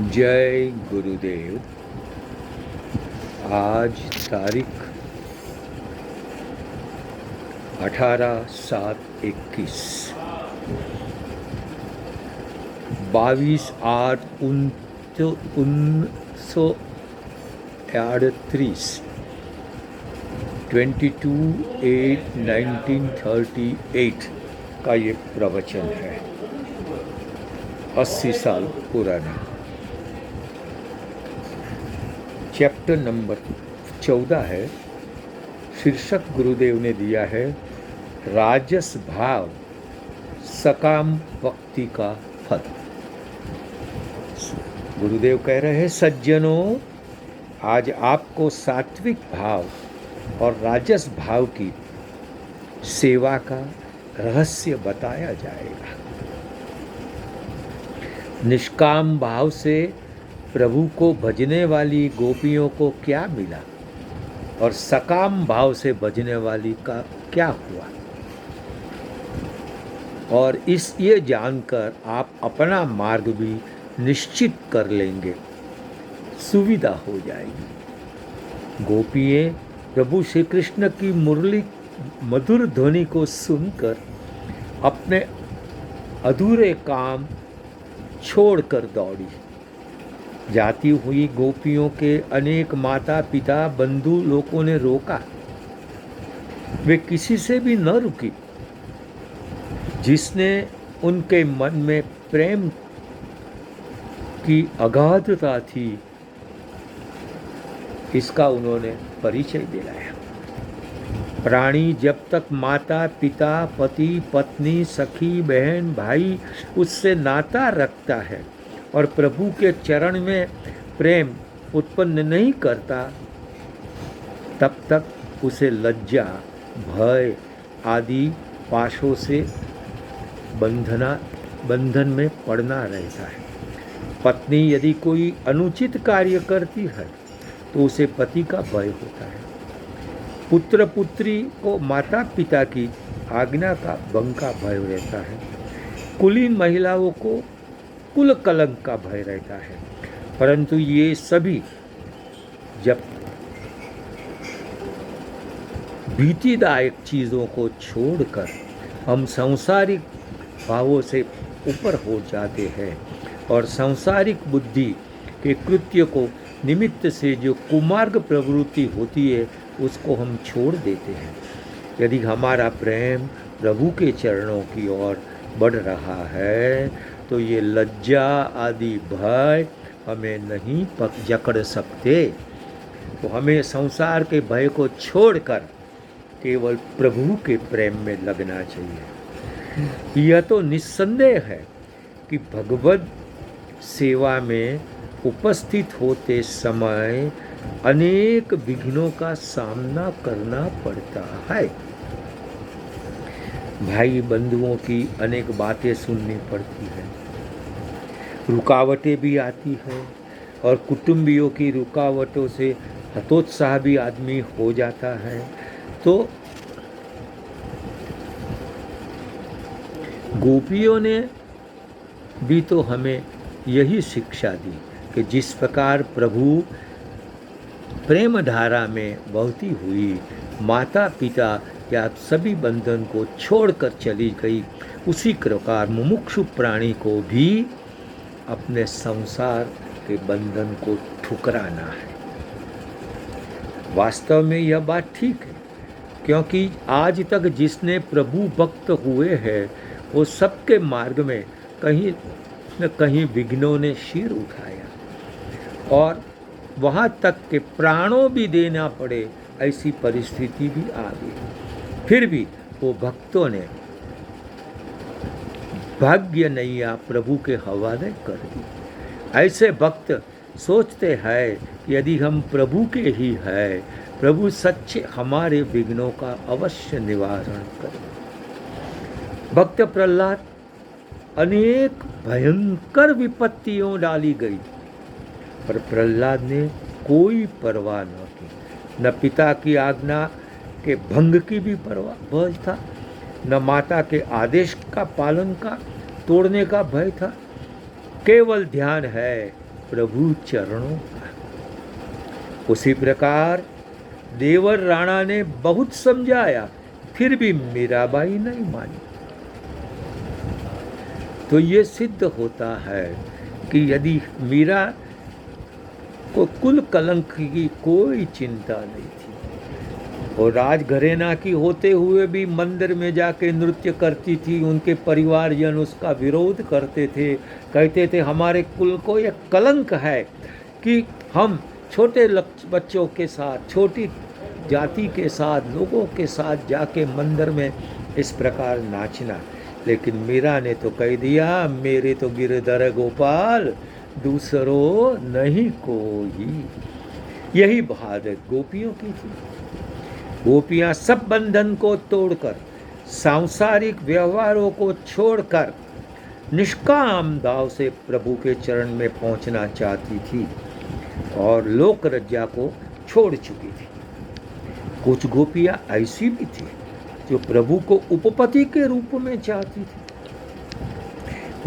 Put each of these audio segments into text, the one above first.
जय गुरुदेव। आज तारीख 18/7/21, 22/8/1938, 22/8/1938 का ये प्रवचन है, 80 साल पुराना। चैप्टर नंबर 14 है। शीर्षक गुरुदेव ने दिया है राजस भाव सकाम भक्ति का फल। गुरुदेव कह रहे हैं, सज्जनों, आज आपको सात्विक भाव और राजस भाव की सेवा का रहस्य बताया जाएगा। निष्काम भाव से प्रभु को भजने वाली गोपियों को क्या मिला और सकाम भाव से भजने वाली का क्या हुआ, और ये जानकर आप अपना मार्ग भी निश्चित कर लेंगे, सुविधा हो जाएगी। गोपियाँ प्रभु श्री कृष्ण की मुरली मधुर ध्वनि को सुनकर अपने अधूरे काम छोड़कर दौड़ी। जाती हुई गोपियों के अनेक माता पिता बंधु लोगों ने रोका, वे किसी से भी न रुकी। जिसने उनके मन में प्रेम की अगाधता थी, इसका उन्होंने परिचय दिलाया। प्राणी जब तक माता पिता पति पत्नी सखी बहन भाई उससे नाता रखता है और प्रभु के चरण में प्रेम उत्पन्न नहीं करता, तब तक उसे लज्जा भय आदि पाशों से बंधन में पड़ना रहता है। पत्नी यदि कोई अनुचित कार्य करती है तो उसे पति का भय होता है। पुत्र पुत्री को माता पिता की आज्ञा का भंग का भय रहता है। कुलीन महिलाओं को कुल कलंक का भय रहता है। परंतु ये सभी जब भीतिदायक चीज़ों को छोड़कर हम सांसारिक भावों से ऊपर हो जाते हैं और सांसारिक बुद्धि के कृत्य को निमित्त से जो कुमार्ग प्रवृत्ति होती है उसको हम छोड़ देते हैं। यदि हमारा प्रेम प्रभु के चरणों की ओर बढ़ रहा है तो ये लज्जा आदि भय हमें नहीं जकड़ सकते। तो हमें संसार के भय को छोड़कर केवल प्रभु के प्रेम में लगना चाहिए। यह तो निस्संदेह है कि भगवत सेवा में उपस्थित होते समय अनेक विघ्नों का सामना करना पड़ता है। भाई बंधुओं की अनेक बातें सुननी पड़ती है, रुकावटें भी आती है, और कुटुंबियों की रुकावटों से हतोत्साह भी आदमी हो जाता है। तो गोपियों ने भी तो हमें यही शिक्षा दी कि जिस प्रकार प्रभु प्रेम धारा में बहती हुई माता पिता या सभी बंधन को छोड़कर चली गई, उसी प्रकार मुमुक्षु प्राणी को भी अपने संसार के बंधन को ठुकराना है। वास्तव में यह बात ठीक है, क्योंकि आज तक जिसने प्रभु भक्त हुए हैं वो सबके मार्ग में कहीं न कहीं विघ्नों ने सिर उठाया और वहाँ तक के प्राणों भी देना पड़े ऐसी परिस्थिति भी आ गई। फिर भी वो भक्तों ने भाग्य नैया प्रभु के हवाले कर दी। ऐसे भक्त सोचते हैं कि यदि हम प्रभु के ही हैं, प्रभु सच्चे हमारे विघ्नों का अवश्य निवारण करें। भक्त प्रहलाद अनेक भयंकर विपत्तियों डाली गई, पर प्रहलाद ने कोई परवाह न की। न पिता की आज्ञा के भंग की भी परवाह भय था, न माता के आदेश का पालन का तोड़ने का भय था। केवल ध्यान है प्रभु चरणों का। उसी प्रकार देवर राणा ने बहुत समझाया, फिर भी मीराबाई नहीं मानी। तो ये सिद्ध होता है कि यदि मीरा को कुल कलंक की कोई चिंता नहीं थी और राजघरेना की होते हुए भी मंदिर में जाके नृत्य करती थी, उनके परिवारजन उसका विरोध करते थे, कहते थे हमारे कुल को यह कलंक है कि हम छोटे बच्चों के साथ, छोटी जाति के साथ, लोगों के साथ जाके मंदिर में इस प्रकार नाचना। लेकिन मीरा ने तो कह दिया, मेरे तो गिरधर गोपाल दूसरों नहीं कोई। यही बहादुर गोपियों की थी। गोपियां सब बंधन को तोड़कर, सांसारिक व्यवहारों को छोड़कर निष्काम भाव से प्रभु के चरण में पहुंचना चाहती थी और लोक रज्जा को छोड़ चुकी थी। कुछ गोपियां ऐसी भी थी जो प्रभु को उपपति के रूप में चाहती थी।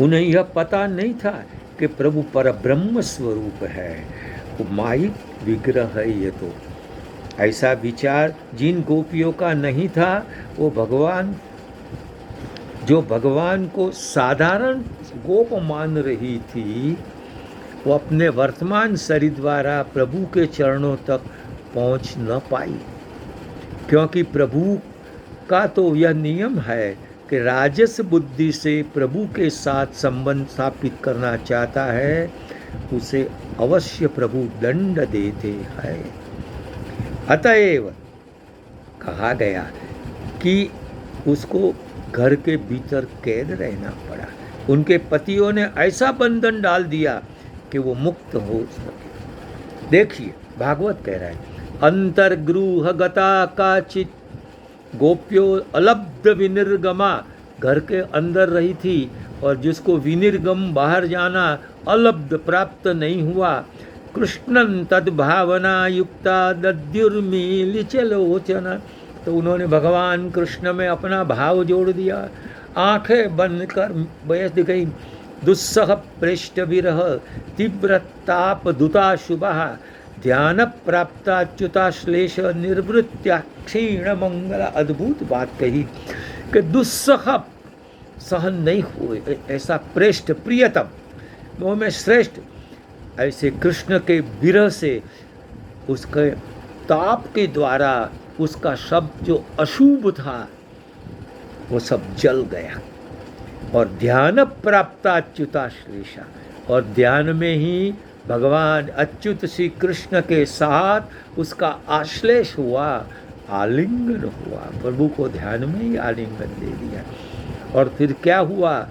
उन्हें यह पता नहीं था कि प्रभु परब्रह्म स्वरूप है, वो माइक विग्रह है। ये तो ऐसा विचार जिन गोपियों का नहीं था, वो भगवान को साधारण गोप मान रही थी, वो अपने वर्तमान शरीर द्वारा प्रभु के चरणों तक पहुंच न पाई। क्योंकि प्रभु का तो यह नियम है कि राजस बुद्धि से प्रभु के साथ संबंध स्थापित करना चाहता है, उसे अवश्य प्रभु दंड देते हैं। अतएव कहा गया कि उसको घर के भीतर कैद रहना पड़ा। उनके पतियों ने ऐसा बंधन डाल दिया कि वो मुक्त हो सके। देखिए भागवत कह रहा है, अंतर्गृह गता काचित गोप्यो अलब्ध विनिर्गमा। घर के अंदर रही थी और जिसको विनिर्गम बाहर जाना अलब्ध प्राप्त नहीं हुआ। कृष्णन तद भावना युक्ता दद्युर्मीलिचलोचना। तो उन्होंने भगवान कृष्ण में अपना भाव जोड़ दिया, आंखें बंद कर बैठ गई। दुस्सह पृष्ठ विरह तीव्र ताप दुता शुभा ध्यान प्राप्ताच्युताश्लेष निर्वृत्या क्षीण मंगल। अद्भुत बात कही कि दुस्सह सहन नहीं हुए ऐसा प्रेष्ठ प्रियतम, वो में श्रेष्ठ, ऐसे कृष्ण के विरह से उसके ताप के द्वारा उसका शब्द जो अशुभ था वो सब जल गया। और ध्यान प्राप्ताच्युताश्लेषा, और ध्यान में ही भगवान अच्युत श्री कृष्ण के साथ उसका आश्लेष हुआ, आलिंगन हुआ। प्रभु को ध्यान में ही आलिंगन दे दिया। और फिर क्या हुआ,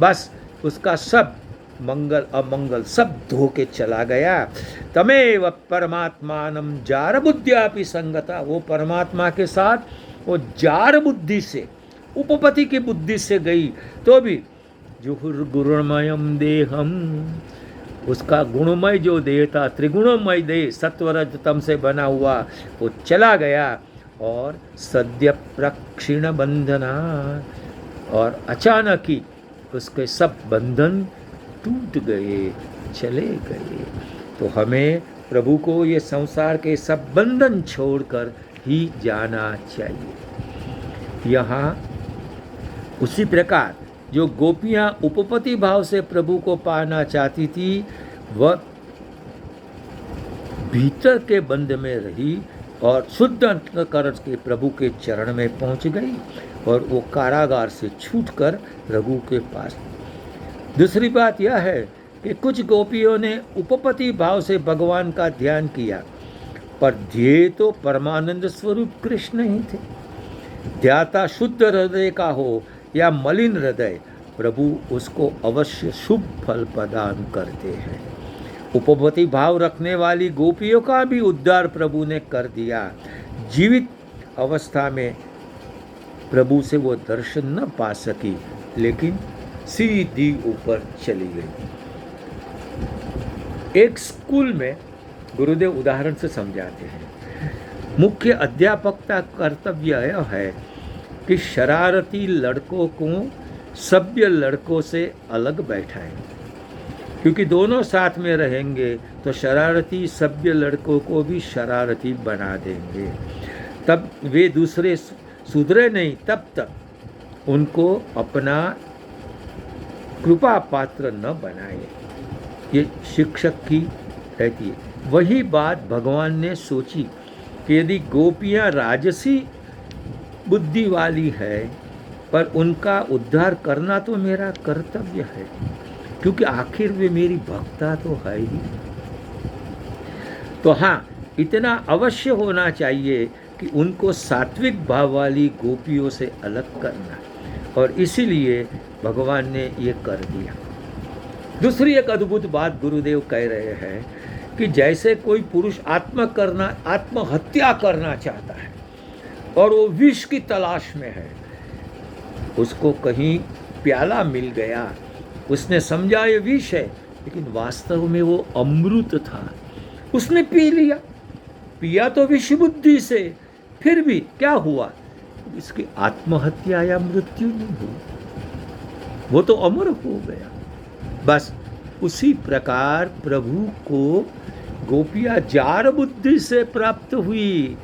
बस उसका सब मंगल अमंगल सब धो के चला गया। तमेव परमात्मानम जार बुद्धियापि संगता। वो परमात्मा के साथ वो जार बुद्धि से, उपपति की बुद्धि से गई तो भी जुहुर गुणमयम देहम, उसका गुणमय जो देह था, त्रिगुणमय देह सत्वरज तम से बना हुआ, वो चला गया। और सद्य प्रक्षिण बंधना, और अचानक ही उसके सब बंधन टूट गए, चले गए। तो हमें प्रभु को ये संसार के सब बंधन छोड़कर ही जाना चाहिए। यहाँ उसी प्रकार जो गोपियाँ उपपति भाव से प्रभु को पाना चाहती थी, वह भीतर के बंध में रही और शुद्ध अंतःकरण के प्रभु के चरण में पहुंच गई और वो कारागार से छूटकर रघु के पास। दूसरी बात यह है कि कुछ गोपियों ने उपपति भाव से भगवान का ध्यान किया, पर ध्येय तो परमानंद स्वरूप कृष्ण ही थे। ध्याता शुद्ध हृदय का हो या मलिन हृदय, प्रभु उसको अवश्य शुभ फल प्रदान करते हैं। उपपति भाव रखने वाली गोपियों का भी उद्धार प्रभु ने कर दिया। जीवित अवस्था में प्रभु से वो दर्शन न पा सकी, लेकिन सीधी ऊपर चली गई। एक स्कूल में गुरुदेव उदाहरण से समझाते हैं, मुख्य अध्यापक का कर्तव्य यह है कि शरारती लड़कों को सभ्य लड़कों से अलग बैठाएं। क्योंकि दोनों साथ में रहेंगे तो शरारती सभ्य लड़कों को भी शरारती बना देंगे। तब वे दूसरे सुधरे नहीं, तब तक उनको अपना कृपा पात्र न बनाए। ये शिक्षक की रहती है। वही बात भगवान ने सोची कि यदि गोपियां राजसी बुद्धि वाली है, पर उनका उद्धार करना तो मेरा कर्तव्य है, क्योंकि आखिर वे मेरी भक्ता तो है ही। तो हाँ, इतना अवश्य होना चाहिए कि उनको सात्विक भाव वाली गोपियों से अलग करना, और इसीलिए भगवान ने ये कर दिया। दूसरी एक अद्भुत बात गुरुदेव कह रहे हैं कि जैसे कोई पुरुष आत्महत्या करना चाहता है और वो विष की तलाश में है, उसको कहीं प्याला मिल गया, उसने समझा ये विष है, लेकिन वास्तव में वो अमृत था, उसने पी लिया, पिया तो विष बुद्धि से, फिर भी क्या हुआ, इसकी आत्महत्या या मृत्यु नहीं हुई, वो तो अमर हो गया। बस उसी प्रकार प्रभु को गोपियां जार बुद्धि से प्राप्त हुई,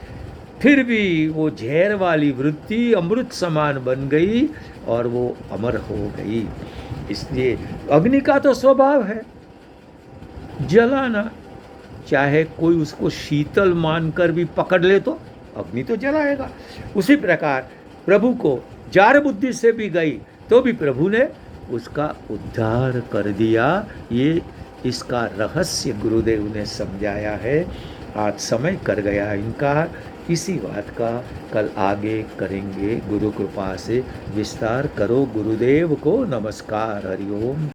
फिर भी वो जहर वाली वृत्ति अमृत समान बन गई और वो अमर हो गई। इसलिए अग्नि का तो स्वभाव है जलाना, चाहे कोई उसको शीतल मानकर भी पकड़ ले तो अग्नि तो जलाएगा। उसी प्रकार प्रभु को जार बुद्धि से भी गई तो भी प्रभु ने उसका उद्धार कर दिया। ये इसका रहस्य गुरुदेव ने समझाया है। आज समय कर गया इनका, इसी बात का कल आगे करेंगे। गुरु कृपा से विस्तार करो। गुरुदेव को नमस्कार। हरि ओम।